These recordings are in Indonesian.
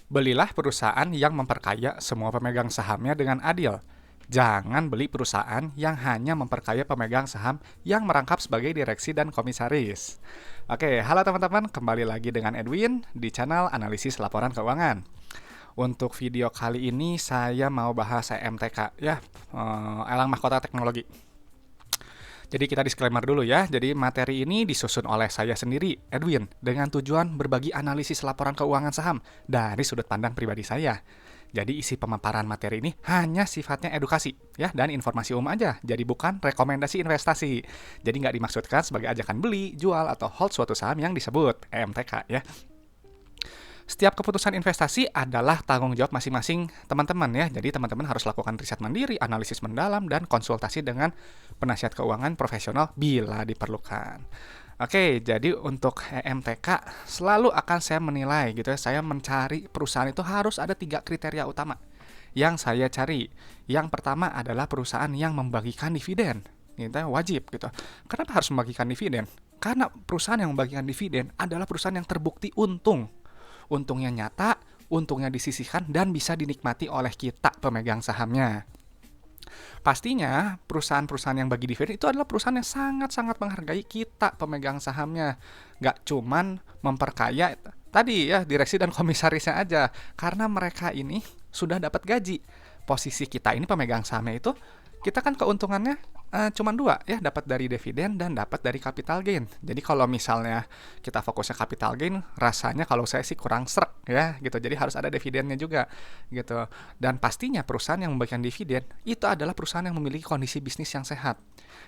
Belilah perusahaan yang memperkaya semua pemegang sahamnya dengan adil. Jangan beli perusahaan yang hanya memperkaya pemegang saham yang merangkap sebagai direksi dan komisaris. Oke, halo teman-teman, kembali lagi dengan Edwin di channel Analisis Laporan Keuangan. Untuk video kali ini saya mau bahas EMTK ya, Elang Mahkota Teknologi. Jadi kita disclaimer dulu ya. Jadi materi ini disusun oleh saya sendiri, Edwin, dengan tujuan berbagi analisis laporan keuangan saham dari sudut pandang pribadi saya. Jadi isi pemaparan materi ini hanya sifatnya edukasi ya dan informasi umum aja. Jadi bukan rekomendasi investasi. Jadi nggak dimaksudkan sebagai ajakan beli, jual, atau hold suatu saham yang disebut EMTK ya. Setiap keputusan investasi adalah tanggung jawab masing-masing teman-teman ya. Jadi teman-teman harus lakukan riset mandiri, analisis mendalam, dan konsultasi dengan penasihat keuangan profesional bila diperlukan. Oke, jadi untuk EMTK selalu akan saya menilai gitu ya. Saya mencari perusahaan itu harus ada 3 kriteria utama yang saya cari. Yang pertama adalah perusahaan yang membagikan dividen. Gitu ya, wajib gitu. Kenapa harus membagikan dividen? Karena perusahaan yang membagikan dividen adalah perusahaan yang terbukti untung. Untungnya nyata, untungnya disisihkan, dan bisa dinikmati oleh kita pemegang sahamnya. Pastinya perusahaan-perusahaan yang bagi dividen itu adalah perusahaan yang sangat-sangat menghargai kita pemegang sahamnya. Nggak cuman memperkaya tadi ya direksi dan komisarisnya aja. Karena mereka ini sudah dapat gaji. Posisi kita ini pemegang sahamnya itu, kita kan keuntungannya cuma 2 ya, dapat dari dividen dan dapat dari capital gain. Jadi kalau misalnya kita fokusnya capital gain, rasanya kalau saya sih kurang srek ya gitu. Jadi harus ada dividennya juga gitu. Dan pastinya perusahaan yang membagikan dividen itu adalah perusahaan yang memiliki kondisi bisnis yang sehat.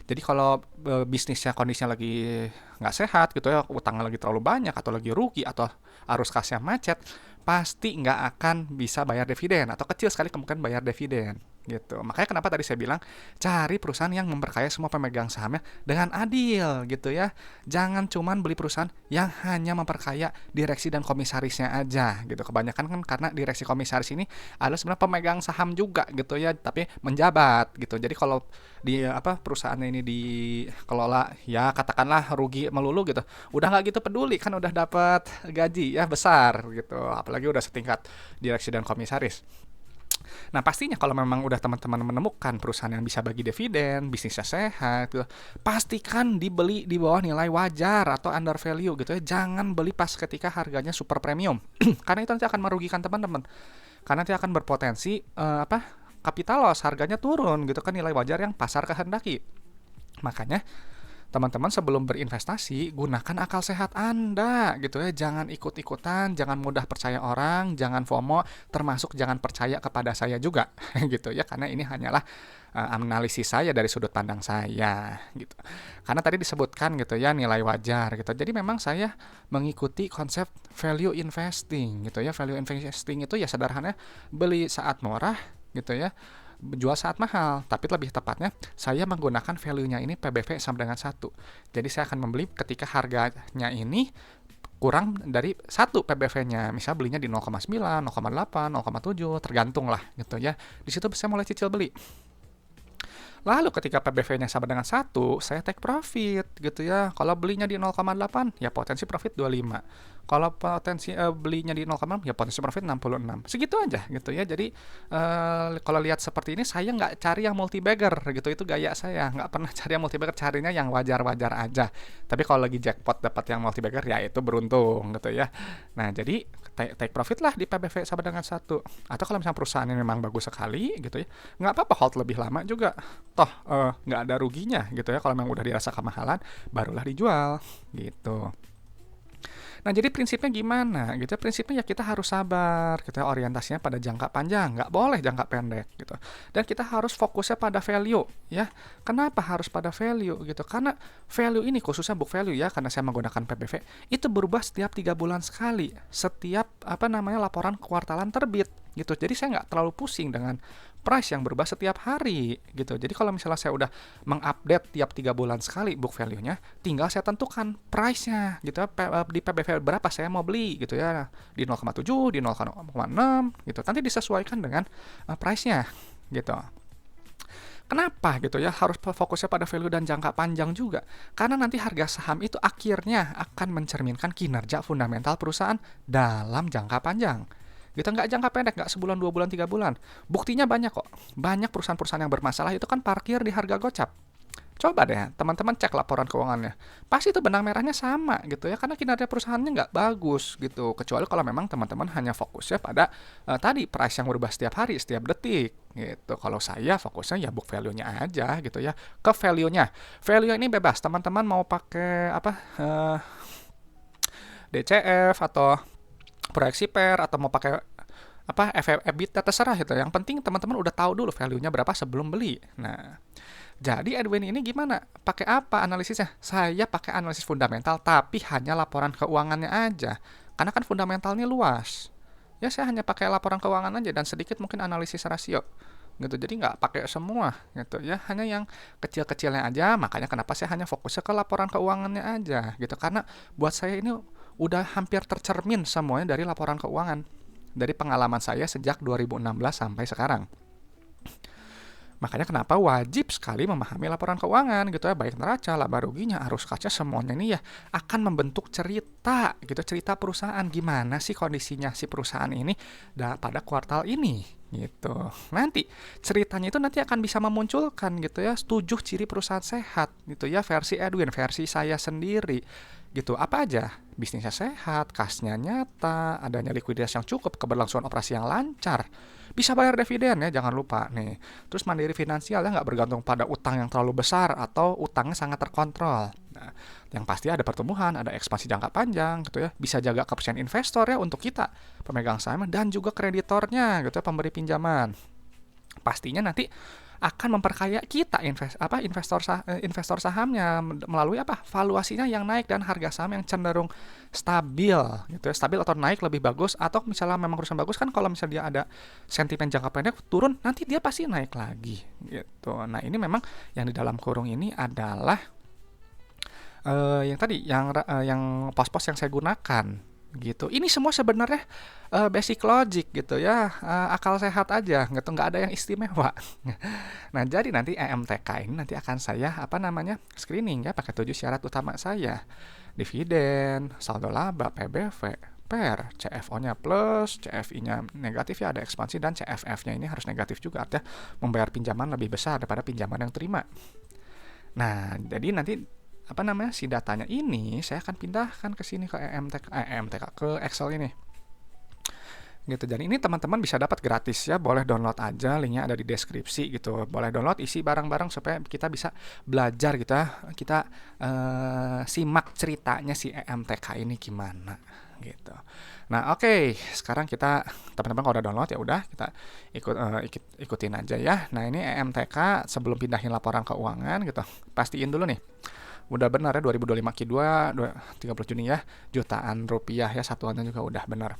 Jadi kalau bisnisnya kondisinya lagi nggak sehat gitu ya, utangnya lagi terlalu banyak atau lagi rugi atau arus kasnya macet, pasti nggak akan bisa bayar dividen atau kecil sekali kemungkinan bayar dividen gitu. Makanya kenapa tadi saya bilang cari perusahaan yang memperkaya semua pemegang sahamnya dengan adil gitu ya. Jangan cuman beli perusahaan yang hanya memperkaya direksi dan komisarisnya aja gitu. Kebanyakan kan karena direksi komisaris ini adalah sebenarnya pemegang saham juga gitu ya, tapi menjabat gitu. Jadi kalau di perusahaannya ini dikelola ya katakanlah rugi melulu gitu, udah nggak gitu peduli kan udah dapat gaji ya besar gitu, apalagi udah setingkat direksi dan komisaris. Nah, pastinya kalau memang udah teman-teman menemukan perusahaan yang bisa bagi dividen, bisnisnya sehat, gitu, pastikan dibeli di bawah nilai wajar atau under value gitu ya. Jangan beli pas ketika harganya super premium. Karena itu nanti akan merugikan teman-teman. Karena nanti akan berpotensi capital loss, harganya turun gitu kan, nilai wajar yang pasar kehendaki. Makanya teman-teman sebelum berinvestasi gunakan akal sehat Anda gitu ya. Jangan ikut-ikutan, jangan mudah percaya orang, jangan FOMO, termasuk jangan percaya kepada saya juga gitu ya, karena ini hanyalah analisis saya dari sudut pandang saya gitu. Karena tadi disebutkan gitu ya nilai wajar gitu. Jadi memang saya mengikuti konsep value investing gitu ya. Value investing itu ya sederhananya beli saat murah gitu ya, jual saat mahal, tapi lebih tepatnya saya menggunakan value-nya ini PBV sama dengan 1. Jadi saya akan membeli ketika harganya ini kurang dari 1 PBV-nya. Misal belinya di 0,9, 0,8, 0,7, tergantung lah gitu ya. Di situ saya mulai cicil beli. Lalu ketika PBV-nya sama dengan 1, saya take profit gitu ya. Kalau belinya di 0,8, ya potensi profit 25. Kalau potensi belinya di 0,6, ya potensi profit 66. Segitu aja gitu ya. Jadi kalau lihat seperti ini, saya nggak cari yang multi bagger gitu. Itu gaya saya. Nggak pernah cari yang multi bagger, carinya yang wajar-wajar aja. Tapi kalau lagi jackpot dapat yang multi bagger, ya itu beruntung gitu ya. Nah, jadi take profit lah di PBV sama dengan 1. Atau kalau misalnya perusahaan ini memang bagus sekali gitu ya, nggak apa-apa hold lebih lama juga. Toh nggak ada ruginya gitu ya. Kalau memang udah dirasa kemahalan, barulah dijual gitu. Nah, jadi prinsipnya gimana gitu? Prinsipnya ya kita harus sabar, kita orientasinya pada jangka panjang, nggak boleh jangka pendek gitu. Dan kita harus fokusnya pada value ya. Kenapa harus pada value gitu? Karena value ini khususnya book value ya, karena saya menggunakan PBV, itu berubah setiap 3 bulan sekali. Setiap laporan kuartalan terbit gitu. Jadi saya nggak terlalu pusing dengan price yang berubah setiap hari gitu. Jadi kalau misalnya saya udah mengupdate tiap 3 bulan sekali book value-nya, tinggal saya tentukan price-nya gitu ya, di PBV berapa saya mau beli gitu ya, di 0,7, di 0,6 gitu. Nanti disesuaikan dengan price-nya gitu. Kenapa gitu ya harus fokusnya pada value dan jangka panjang juga? Karena nanti harga saham itu akhirnya akan mencerminkan kinerja fundamental perusahaan dalam jangka panjang. gitu, nggak jangka pendek, nggak sebulan, 2 bulan, 3 bulan. Buktinya banyak kok, banyak perusahaan-perusahaan yang bermasalah itu kan parkir di harga gocap. Coba deh teman-teman cek laporan keuangannya, pasti itu benang merahnya sama gitu ya, karena kinerja perusahaannya nggak bagus gitu. Kecuali kalau memang teman-teman hanya fokusnya pada tadi price yang berubah setiap hari, setiap detik gitu. Kalau saya fokusnya ya book value-nya aja gitu ya, ke value-nya. Value ini bebas, teman-teman mau pakai apa, DCF atau proyeksi PER, atau mau pakai apa EBITDA, terserah gitu. Yang penting teman-teman udah tahu dulu value-nya berapa sebelum beli. Nah, jadi Edwin ini gimana? Pakai apa analisisnya? Saya pakai analisis fundamental, tapi hanya laporan keuangannya aja. Karena kan fundamentalnya luas. Ya saya hanya pakai laporan keuangan aja dan sedikit mungkin analisis rasio. Gitu. Jadi nggak pakai semua gitu ya. Hanya yang kecil-kecilnya aja. Makanya kenapa saya hanya fokusnya ke laporan keuangannya aja gitu. Karena buat saya ini udah hampir tercermin semuanya dari laporan keuangan. Dari pengalaman saya sejak 2016 sampai sekarang. Makanya kenapa wajib sekali memahami laporan keuangan gitu ya, baik neraca, laba ruginya, arus kasnya, semuanya ini ya akan membentuk cerita gitu, cerita perusahaan gimana sih kondisinya si perusahaan ini pada kuartal ini gitu. Nanti ceritanya itu nanti akan bisa memunculkan gitu ya 7 ciri perusahaan sehat gitu ya, versi Edwin, versi saya sendiri gitu. Apa aja? Bisnisnya sehat, kasnya nyata, adanya likuiditas yang cukup, keberlangsungan operasi yang lancar, bisa bayar dividen ya, jangan lupa nih. Terus mandiri finansial ya, nggak bergantung pada utang yang terlalu besar atau utangnya sangat terkontrol. Nah, yang pasti ada pertumbuhan, ada ekspansi jangka panjang gitu ya. Bisa jaga kepercayaan investor ya untuk kita, pemegang saham dan juga kreditornya gitu ya, pemberi pinjaman. Pastinya nanti akan memperkaya kita investor sahamnya melalui apa, valuasinya yang naik dan harga saham yang cenderung stabil gitu ya, stabil atau naik lebih bagus. Atau misalnya memang urusan bagus kan, kalau misalnya dia ada sentimen jangka pendek turun, nanti dia pasti naik lagi gitu. Nah ini memang yang di dalam kurung ini adalah yang tadi yang pos-pos yang saya gunakan gitu. Ini semua sebenarnya basic logic gitu ya, akal sehat aja gitu, nggak ada yang istimewa. Nah jadi nanti EMTK ini nanti akan saya screening ya, pakai 7 syarat utama saya: dividen, saldo laba, PBV, PER, CFO-nya plus, CFI-nya negatif ya, ada ekspansi, dan CFF-nya ini harus negatif juga, artinya membayar pinjaman lebih besar daripada pinjaman yang terima. Nah jadi nanti si datanya ini saya akan pindahkan ke sini, ke EMTK ke Excel ini gitu. Jadi ini teman-teman bisa dapat gratis ya, boleh download aja, linknya ada di deskripsi gitu. Boleh download, isi bareng-bareng supaya kita bisa belajar gitu ya, kita simak ceritanya si EMTK ini gimana gitu. Nah oke, sekarang kita teman-teman kalau udah download ya udah, kita ikutin aja ya. Nah ini EMTK sebelum pindahin laporan keuangan gitu, pastiin dulu nih udah benar ya, 2025 Q2 30 Juni ya, jutaan rupiah ya, satuannya juga udah benar.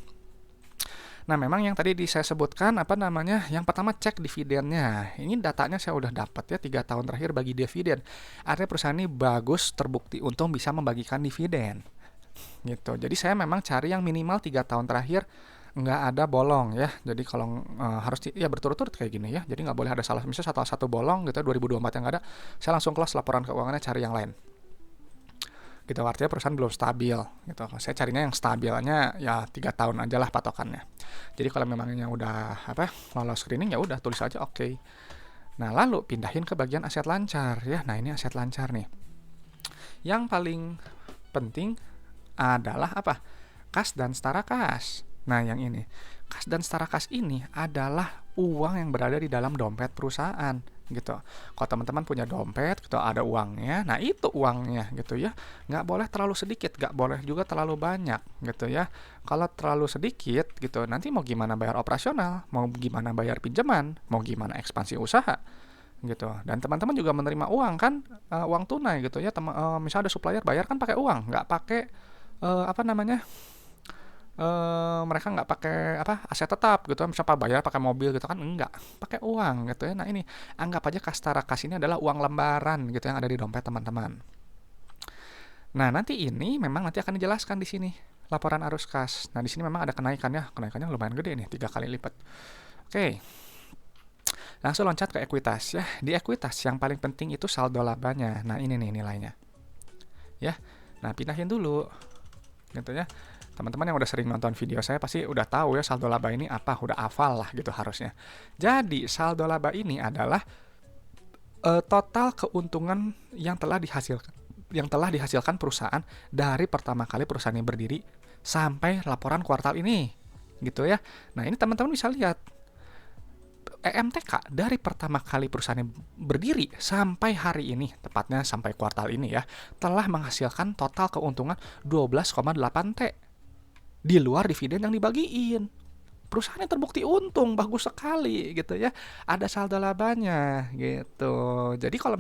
Nah memang yang tadi saya sebutkan yang pertama cek dividennya. Ini datanya saya udah dapat ya, 3 tahun terakhir bagi dividen. Artinya perusahaan ini bagus, terbukti untung, bisa membagikan dividen gitu. Jadi saya memang cari yang minimal 3 tahun terakhir nggak ada bolong ya. Jadi kalau harus ya berturut-turut kayak gini ya. Jadi nggak boleh ada salah, misalnya satu bolong gitu 2024 yang nggak ada, saya langsung close laporan keuangannya, cari yang lain gitu. Artinya perusahaan belum stabil gitu. Saya carinya yang stabilnya ya 3 tahun aja lah patokannya. Jadi kalau memangnya udah lolos screening ya udah tulis aja oke. Nah lalu pindahin ke bagian aset lancar ya. Nah ini aset lancar nih. Yang paling penting adalah kas dan setara kas. Nah yang ini, kas dan setara kas ini adalah uang yang berada di dalam dompet perusahaan gitu. Kalau teman-teman punya dompet gitu, ada uangnya, nah itu uangnya gitu ya, nggak boleh terlalu sedikit, nggak boleh juga terlalu banyak gitu ya. Kalau terlalu sedikit gitu, nanti mau gimana bayar operasional, mau gimana bayar pinjaman, mau gimana ekspansi usaha gitu. Dan teman-teman juga menerima uang kan, uang tunai gitu ya. Misalnya ada supplier bayar kan pakai uang, nggak pakai mereka nggak pakai aset tetap gitu, misalnya bayar pakai mobil gitu kan, enggak, pakai uang gitu ya. Nah ini anggap aja kas setara kas ini adalah uang lembaran gitu yang ada di dompet teman-teman. Nah nanti ini memang nanti akan dijelaskan di sini laporan arus kas. Nah di sini memang ada kenaikannya lumayan gede nih, 3 kali lipat. Oke, langsung loncat ke ekuitas ya. Di ekuitas yang paling penting itu saldo labanya. Nah ini nih nilainya ya. Nah pindahin dulu gitu ya. Teman-teman yang udah sering nonton video saya pasti udah tahu ya saldo laba ini apa, udah hafal lah gitu harusnya. Jadi saldo laba ini adalah total keuntungan yang telah dihasilkan perusahaan dari pertama kali perusahaan ini berdiri sampai laporan kuartal ini, gitu ya. Nah, ini teman-teman bisa lihat EMTK dari pertama kali perusahaan ini berdiri sampai hari ini, tepatnya sampai kuartal ini ya, telah menghasilkan total keuntungan 12,8 T di luar dividen yang dibagiin. Perusahaannya terbukti untung, bagus sekali gitu ya. Ada saldo labanya gitu. Jadi kalau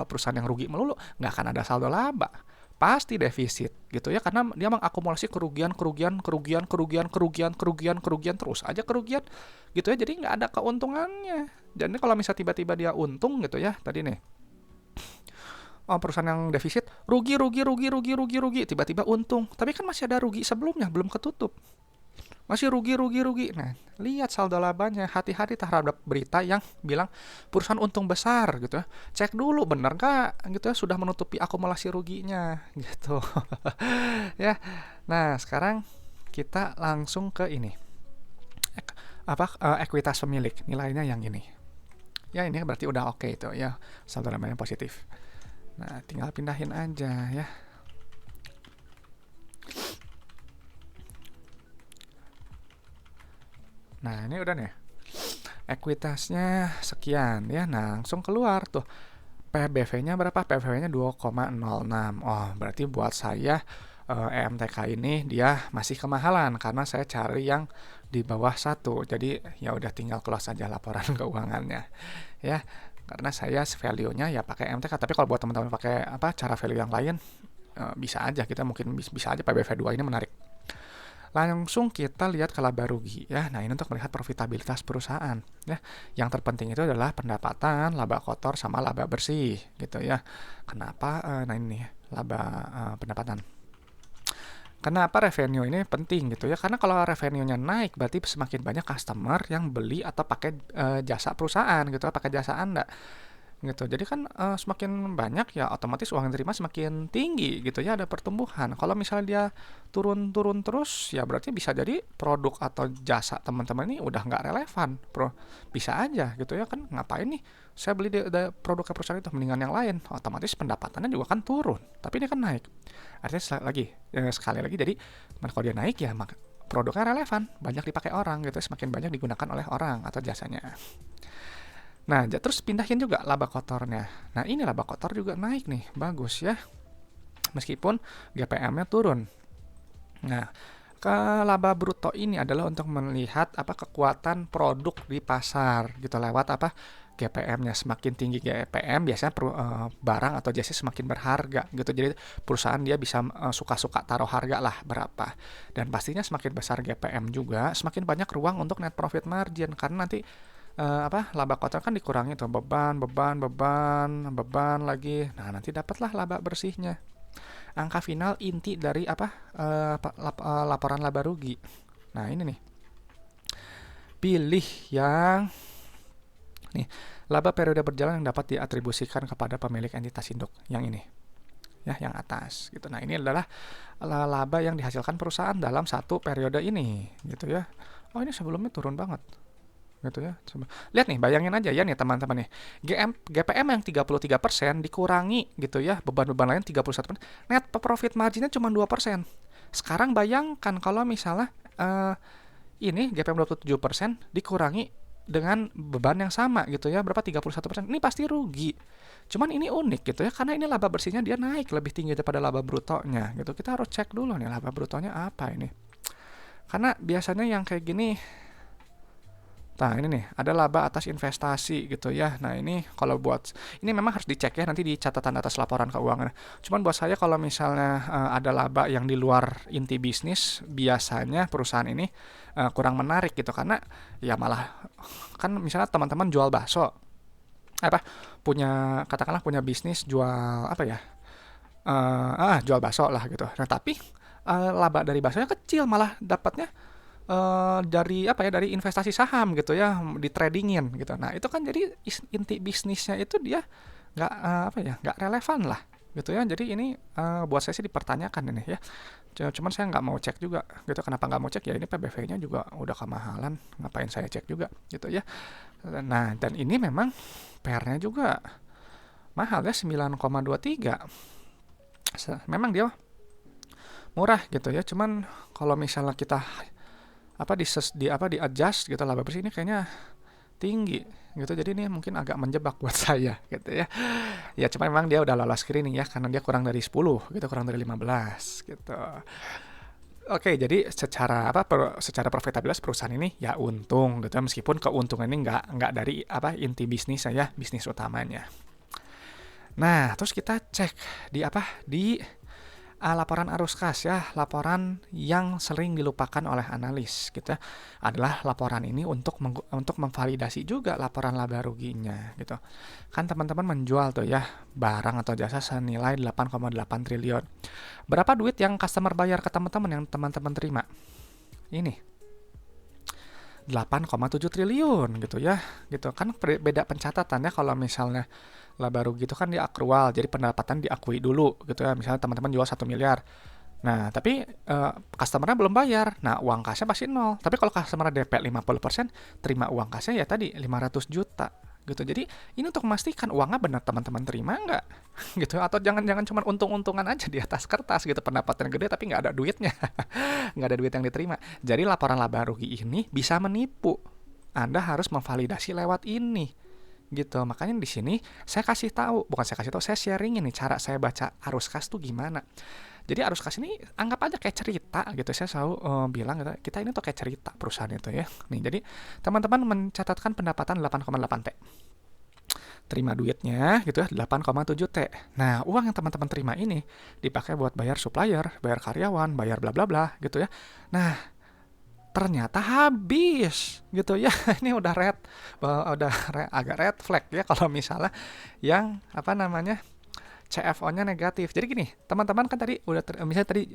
perusahaan yang rugi melulu, nggak akan ada saldo laba. Pasti defisit gitu ya, karena dia mengakumulasi kerugian terus aja kerugian gitu ya. Jadi nggak ada keuntungannya. Jadi kalau misalnya tiba-tiba dia untung gitu ya, tadi nih, perusahaan yang defisit rugi, tiba-tiba untung. Tapi kan masih ada rugi sebelumnya, belum ketutup. Masih rugi. Nah, lihat saldo labanya. Hati-hati terhadap berita yang bilang perusahaan untung besar gitu ya. Cek dulu benar nggak gitu ya, sudah menutupi akumulasi ruginya gitu. Ya. Nah, sekarang kita langsung ke ini. Ekuitas pemilik. Nilainya yang ini. Ya, ini berarti udah oke itu ya. Saldo labanya positif. Nah, tinggal pindahin aja ya. Nah, ini udah nih. Ekuitasnya sekian ya. Nah, langsung keluar tuh. PBV-nya berapa? PBV-nya 2,06. Oh, berarti buat saya EMTK ini dia masih kemahalan karena saya cari yang di bawah 1. Jadi ya udah tinggal close aja laporan keuangannya. Ya, karena saya value-nya ya pakai EMTK. Tapi kalau buat teman-teman pakai cara value yang lain, bisa aja, kita mungkin bisa aja PBV 2 ini menarik. Langsung kita lihat ke laba rugi ya. Nah, ini untuk melihat profitabilitas perusahaan ya. Yang terpenting itu adalah pendapatan, laba kotor sama laba bersih gitu ya. Kenapa? Nah, ini laba pendapatan. Kenapa revenue ini penting gitu ya? Karena kalau revenue-nya naik berarti semakin banyak customer yang beli atau pakai jasa perusahaan gitu, pakai jasa Anda gitu. Jadi kan semakin banyak ya otomatis uang yang diterima semakin tinggi gitu ya, ada pertumbuhan. Kalau misalnya dia turun terus ya berarti bisa jadi produk atau jasa teman-teman ini udah nggak relevan. Bisa aja gitu ya, kan ngapain nih saya beli produk ke perusahaan itu, mendingan yang lain. Otomatis pendapatannya juga kan turun, tapi ini kan naik. Artinya sekali lagi jadi kalau dia naik ya produknya relevan, banyak dipakai orang gitu, semakin banyak digunakan oleh orang atau jasanya. Nah, terus pindahin juga laba kotornya. Nah, ini laba kotor juga naik nih, bagus ya. Meskipun GPM-nya turun. Nah, ke laba bruto ini adalah untuk melihat kekuatan produk di pasar gitu, lewat GPM-nya. Semakin tinggi GPM biasanya barang atau jasa semakin berharga gitu. Jadi perusahaan dia bisa suka-suka taruh harga lah berapa. Dan pastinya semakin besar GPM juga, semakin banyak ruang untuk net profit margin, karena nanti laba kotor kan dikurangi tuh, beban lagi. Nah, nanti dapatlah laba bersihnya. Angka final inti dari laporan laba rugi. Nah, ini nih. Pilih yang nih, laba periode berjalan yang dapat diatribusikan kepada pemilik entitas induk. Yang ini. Ya, yang atas gitu. Nah, ini adalah laba yang dihasilkan perusahaan dalam satu periode ini gitu ya. Oh, ini sebelumnya turun banget gitu ya. Lihat nih, bayangin aja ya nih teman-teman nih. GPM yang 33% dikurangi gitu ya, beban-beban lain 31%. Net profit marginnya cuma 2%. Sekarang bayangkan kalau misalnya ini GPM 27% dikurangi dengan beban yang sama gitu ya, berapa? 31%. Ini pasti rugi. Cuman ini unik gitu ya, karena ini laba bersihnya dia naik lebih tinggi daripada laba brutonya gitu. Kita harus cek dulu nih laba brutonya apa ini. Karena biasanya yang kayak gini, nah ini nih, ada laba atas investasi gitu ya. Nah ini kalau ini memang harus dicek ya nanti di catatan atas laporan keuangan. Cuman buat saya kalau misalnya ada laba yang di luar inti bisnis, biasanya perusahaan ini kurang menarik gitu. Karena ya malah, kan misalnya teman-teman jual bakso, katakanlah punya bisnis jual jual bakso lah gitu. Nah tapi laba dari baksonya kecil, malah dapatnya dari investasi saham gitu ya, di tradingin gitu. Nah itu kan jadi inti bisnisnya itu dia nggak relevan lah gitu ya. Jadi ini buat saya sih dipertanyakan ini ya. Cuman saya nggak mau cek juga gitu. Kenapa nggak mau cek? Ya ini PBV-nya juga udah kemahalan, ngapain saya cek juga gitu ya. Nah, dan ini memang PR-nya juga mahal ya, 9,23. Memang dia murah gitu ya. Cuman kalau misalnya kita di adjust gitu, laba bersih ini kayaknya tinggi gitu. Jadi ini mungkin agak menjebak buat saya gitu ya. Ya cuma memang dia udah lolos screening ya, karena dia kurang dari 10 gitu, kurang dari 15 gitu. Oke, jadi secara profitabilitas perusahaan ini ya untung gitu, meskipun keuntungan ini nggak dari inti bisnis ya, bisnis utamanya. Nah, terus kita cek di laporan arus kas ya, laporan yang sering dilupakan oleh analis gitu ya, adalah laporan ini untuk memvalidasi juga laporan laba ruginya gitu. Kan teman-teman menjual tuh ya barang atau jasa senilai 8,8 triliun. Berapa duit yang customer bayar ke teman-teman yang teman-teman terima? Ini 8,7 triliun gitu ya. Gitu kan, beda pencatatannya. Kalau misalnya laba rugi itu kan di akrual, jadi pendapatan diakui dulu gitu ya. Misalnya teman-teman jual 1 miliar. Nah, tapi customer-nya belum bayar. Nah, uang kasnya pasti nol. Tapi kalau customer DP 50%, terima uang kasnya ya tadi 500 juta gitu. Jadi ini untuk memastikan uangnya benar teman-teman terima nggak gitu, atau jangan cuma untung-untungan aja di atas kertas gitu, pendapatan gede tapi nggak ada duitnya. Nggak ada duit yang diterima. Jadi laporan laba rugi ini bisa menipu. Anda harus memvalidasi lewat ini gitu. Makanya di sini saya kasih tahu, bukan saya kasih tahu, saya sharing ini cara saya baca arus kas tuh gimana. Jadi arus kas ini anggap aja kayak cerita gitu. Saya selalu bilang gitu, kita ini tuh kayak cerita perusahaan itu ya. Nih, jadi teman-teman mencatatkan pendapatan 8,8 T. Terima duitnya gitu ya 8,7 T. Nah, uang yang teman-teman terima ini dipakai buat bayar supplier, bayar karyawan, bayar bla bla bla gitu ya. Nah, ternyata habis gitu ya. Ini udah agak red flag ya kalau misalnya yang CFO-nya negatif. Jadi gini, teman-teman kan tadi misalnya tadi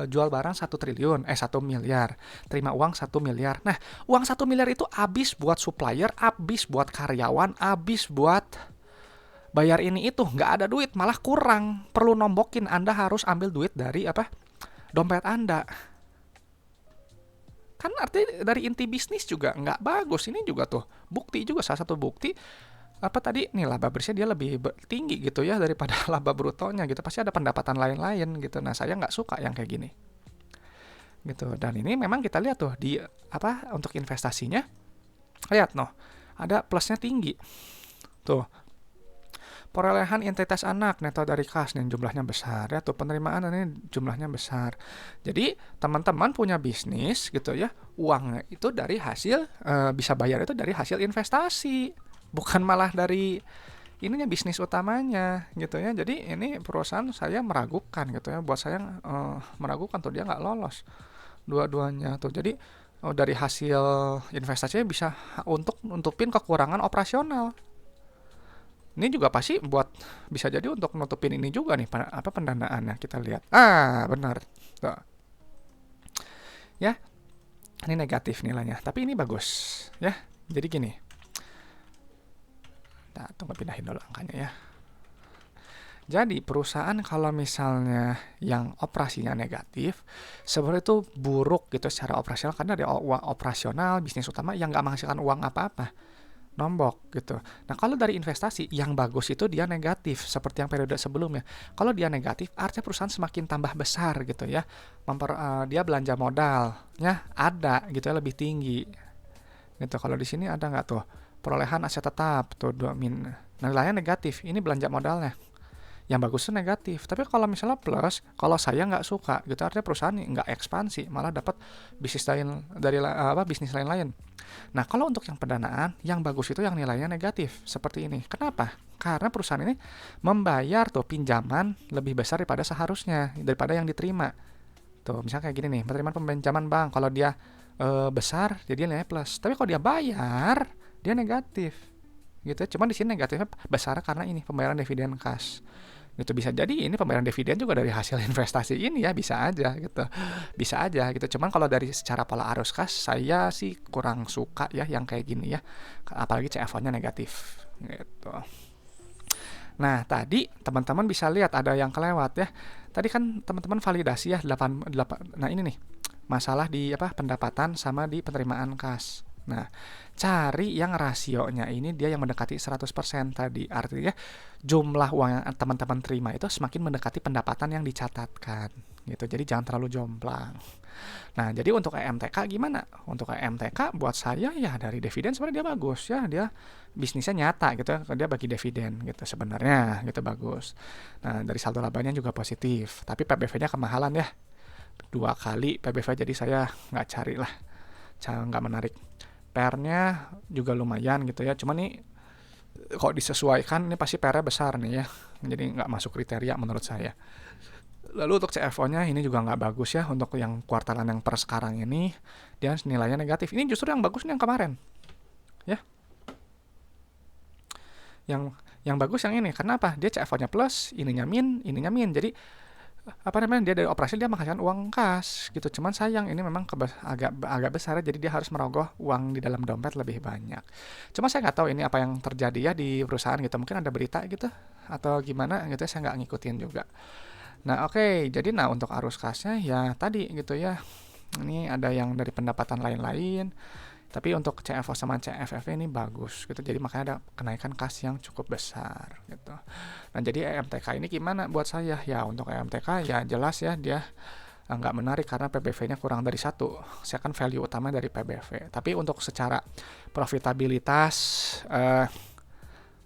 jual barang 1 triliun, 1 miliar, terima uang 1 miliar. Nah, uang 1 miliar itu habis buat supplier, habis buat karyawan, habis buat bayar ini itu, nggak ada duit, malah kurang. Perlu nombokin, Anda harus ambil duit dari dompet Anda. Kan artinya dari inti bisnis juga nggak bagus. Ini juga tuh bukti juga, salah satu bukti nih laba bersihnya dia lebih tinggi gitu ya daripada laba brutonya gitu. Pasti ada pendapatan lain-lain gitu. Nah, saya nggak suka yang kayak gini gitu. Dan ini memang kita lihat tuh di untuk investasinya, lihat ada plusnya tinggi tuh. Perolehan entitas anak neto dari kas nih jumlahnya besar ya, tuh penerimaan ini jumlahnya besar. Jadi teman-teman punya bisnis gitu ya, uangnya itu dari hasil bisa bayar itu dari hasil investasi, bukan malah dari ininya bisnis utamanya gitu ya. Jadi ini perusahaan saya meragukan gitu ya, buat saya meragukan tuh dia nggak lolos dua-duanya tuh. Jadi dari hasil investasinya bisa untuk nutupin kekurangan operasional. Ini juga pasti bisa jadi untuk nutupin ini juga nih pendanaannya, kita lihat. Benar. Tuh. Ya. Ini negatif nilainya, tapi ini bagus ya. Jadi gini. Nah, tunggu pindahin dulu angkanya ya. Jadi perusahaan kalau misalnya yang operasinya negatif, sebenarnya itu buruk gitu secara operasional, karena ada uang operasional bisnis utama yang nggak menghasilkan uang apa-apa, nombok gitu. Nah, kalau dari investasi yang bagus itu dia negatif seperti yang periode sebelumnya. Kalau dia negatif artinya perusahaan semakin tambah besar gitu ya. Dia belanja modalnya ada gitu ya, lebih tinggi. Gitu. Kalau di sini ada nggak tuh perolehan aset tetap tuh nilainya negatif. Ini belanja modalnya. Yang bagus itu negatif. Tapi kalau misalnya plus, kalau saya nggak suka gitu, artinya perusahaan nggak ekspansi, malah dapat bisnis lain bisnis lain-lain. Nah, kalau untuk yang pendanaan, yang bagus itu yang nilainya negatif seperti ini. Kenapa? Karena perusahaan ini membayar tuh pinjaman lebih besar daripada seharusnya, daripada yang diterima. Tuh, misalnya kayak gini nih, penerimaan pinjaman bank, kalau dia besar, jadi nilainya plus. Tapi kalau dia bayar, dia negatif. Gitu. Cuman di sini negatifnya besar karena ini pembayaran dividen kas. Gitu, bisa jadi ini pembayaran dividen juga dari hasil investasi ini ya, bisa aja gitu. Cuman kalau dari secara pola arus kas, saya sih kurang suka ya yang kayak gini ya, apalagi CFO-nya negatif gitu. Nah, tadi teman-teman bisa lihat ada yang kelewat ya. Tadi kan teman-teman validasi ya 8. Nah, ini nih. Masalah di pendapatan sama di penerimaan kas. Nah, cari yang rasionya ini dia yang mendekati 100% tadi. Artinya jumlah uang yang teman-teman terima itu semakin mendekati pendapatan yang dicatatkan gitu. Jadi jangan terlalu jomplang. Nah, jadi untuk EMTK gimana? Untuk EMTK buat saya ya dari dividen sebenarnya dia bagus ya, dia bisnisnya nyata gitu, dia bagi dividen gitu sebenarnya gitu bagus. Nah, dari saldo labanya juga positif, tapi PBV-nya kemahalan ya. 2 kali PBV jadi saya nggak cari lah, nggak menarik. PR-nya juga lumayan gitu ya, cuma nih kok disesuaikan ini pasti PR-nya besar nih ya, jadi nggak masuk kriteria menurut saya. Lalu untuk CFO-nya ini juga nggak bagus ya, untuk yang kuartalan yang per sekarang ini dia nilainya negatif. Ini justru yang bagus nih yang kemarin ya, yang bagus yang ini. Karena apa? Dia CFO-nya plus, ininya min. Jadi dia dari operasi dia menghasilkan uang kas gitu. Cuman sayang ini memang agak besar ya, jadi dia harus merogoh uang di dalam dompet lebih banyak. Cuma saya nggak tahu ini apa yang terjadi ya di perusahaan gitu, mungkin ada berita gitu atau gimana gitu ya, saya nggak ngikutin juga. Nah, oke, jadi untuk arus kasnya ya tadi gitu ya, ini ada yang dari pendapatan lain-lain, tapi untuk CFO sama CFF ini bagus gitu, jadi makanya ada kenaikan kas yang cukup besar gitu. Nah, jadi EMTK ini gimana buat saya? Ya untuk EMTK ya jelas ya dia nggak menarik karena PBV-nya kurang dari 1. Saya kan value utama dari PBV. Tapi untuk secara profitabilitas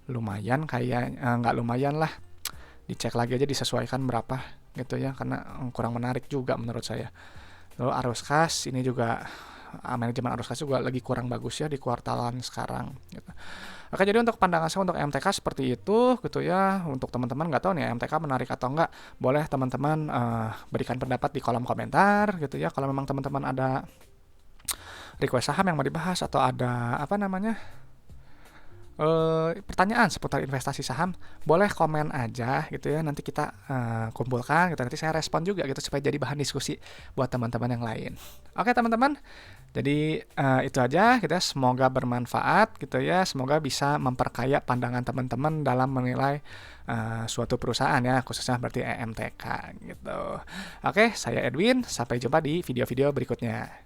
lumayan kayak nggak lumayan lah. Dicek lagi aja disesuaikan berapa gitu ya, karena kurang menarik juga menurut saya. Lalu arus kas ini juga manajemen arus kas juga lagi kurang bagus ya di kuartalan sekarang gitu. Oke, jadi untuk pandangan saya untuk MTK seperti itu gitu ya. Untuk teman-teman nggak tahu nih MTK menarik atau enggak, boleh teman-teman berikan pendapat di kolom komentar gitu ya. Kalau memang teman-teman ada request saham yang mau dibahas atau ada pertanyaan seputar investasi saham, boleh komen aja gitu ya, nanti kita kumpulkan gitu, nanti saya respon juga gitu supaya jadi bahan diskusi buat teman-teman yang lain. Oke teman-teman, jadi itu aja gitu ya, semoga bermanfaat gitu ya, semoga bisa memperkaya pandangan teman-teman dalam menilai suatu perusahaan ya, khususnya berarti EMTK gitu. Oke, saya Edwin, sampai jumpa di video-video berikutnya.